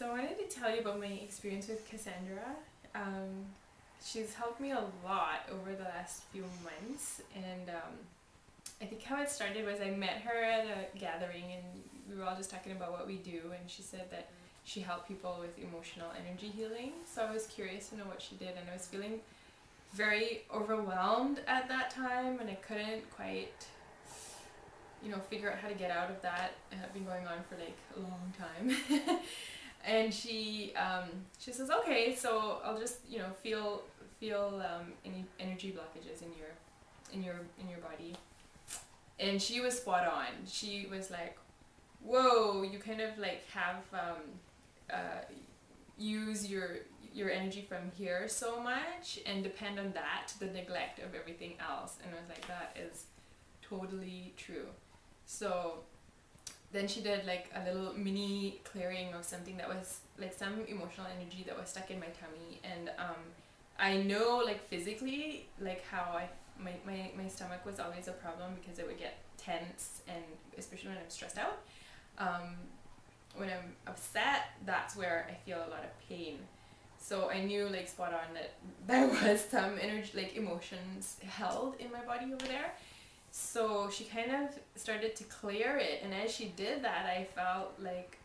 So I wanted to tell you about my experience with Cassandra. She's helped me a lot over the last few months, and I think how it started was I met her at a gathering, and we were all just talking about what we do, and she said that she helped people with emotional energy healing. So I was curious to know what she did, and I was feeling very overwhelmed at that time, and I couldn't quite figure out how to get out of that. It had been going on for like a long time. And she says, okay, so I'll just feel any energy blockages in your body. And she was spot on. She was like, whoa, you kind of like have use your energy from here so much and depend on that to the neglect of everything else. And I was like, that is totally true. So then she did like a little mini clearing of something that was like some emotional energy that was stuck in my tummy. And I know like physically like how my stomach was always a problem because it would get tense, and especially when I'm stressed out. When I'm upset, that's where I feel a lot of pain. So I knew like spot on that there was some energy, like emotions held in my body over there. So she kind of started to clear it, and as she did that, I felt like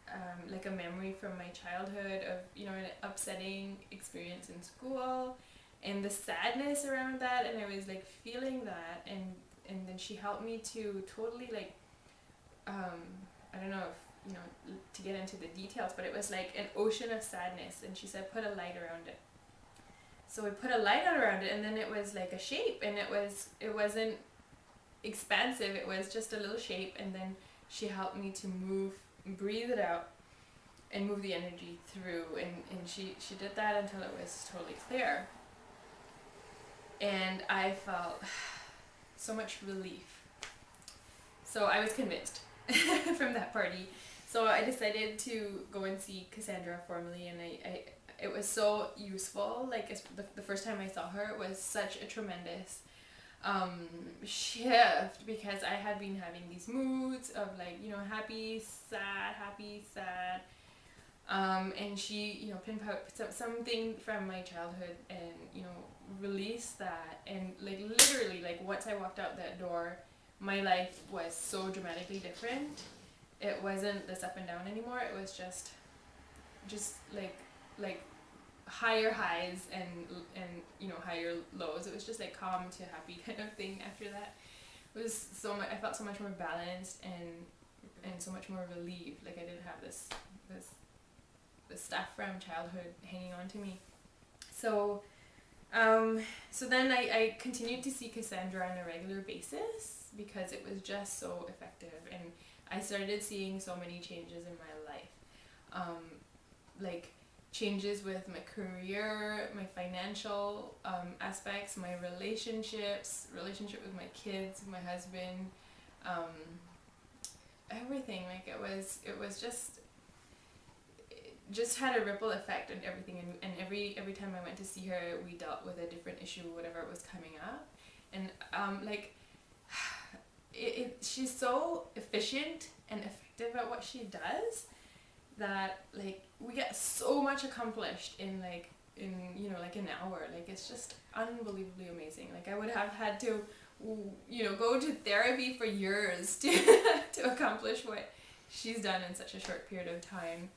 a memory from my childhood of an upsetting experience in school, and the sadness around that, and I was like feeling that, and then she helped me to totally like I don't know if to get into the details, but it was like an ocean of sadness, and she said put a light around it. So we put a light around it, and then it was like a shape, and it wasn't expansive, it was just a little shape, and then she helped me to breathe it out and move the energy through, and she did that until it was totally clear, and I felt so much relief. So I was convinced from that party. So I decided to go and see Cassandra formally, and it was so useful. Like the first time I saw her, it was such a tremendous shift, because I had been having these moods of like happy, sad, and she pinpoint something from my childhood and released that, and like literally like once I walked out that door, my life was so dramatically different. It wasn't this up and down anymore. It was just like higher highs and higher lows. It was just like calm to happy kind of thing after that. It was so much. I felt so much more balanced and so much more relieved. Like I didn't have this stuff from childhood hanging on to me. So so then I continued to see Cassandra on a regular basis because it was just so effective, and I started seeing so many changes in my life. Like changes with my career, my financial aspects, my relationship with my kids, my husband, everything. Like it was just had a ripple effect on everything, and every time I went to see her, we dealt with a different issue, whatever was coming up, and she's so efficient and effective at what she does that like we get so much accomplished in like an hour. Like it's just unbelievably amazing. Like I would have had to go to therapy for years to accomplish what she's done in such a short period of time.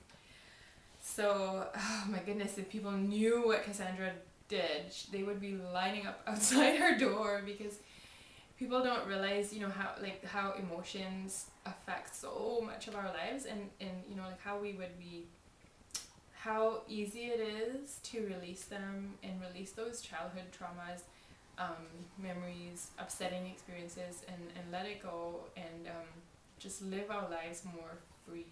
So oh my goodness, if people knew what Cassandra did, they would be lining up outside her door, because people don't realize how emotions affect so much of our lives, and like how easy it is to release them and release those childhood traumas, memories, upsetting experiences, and let it go, and just live our lives more free.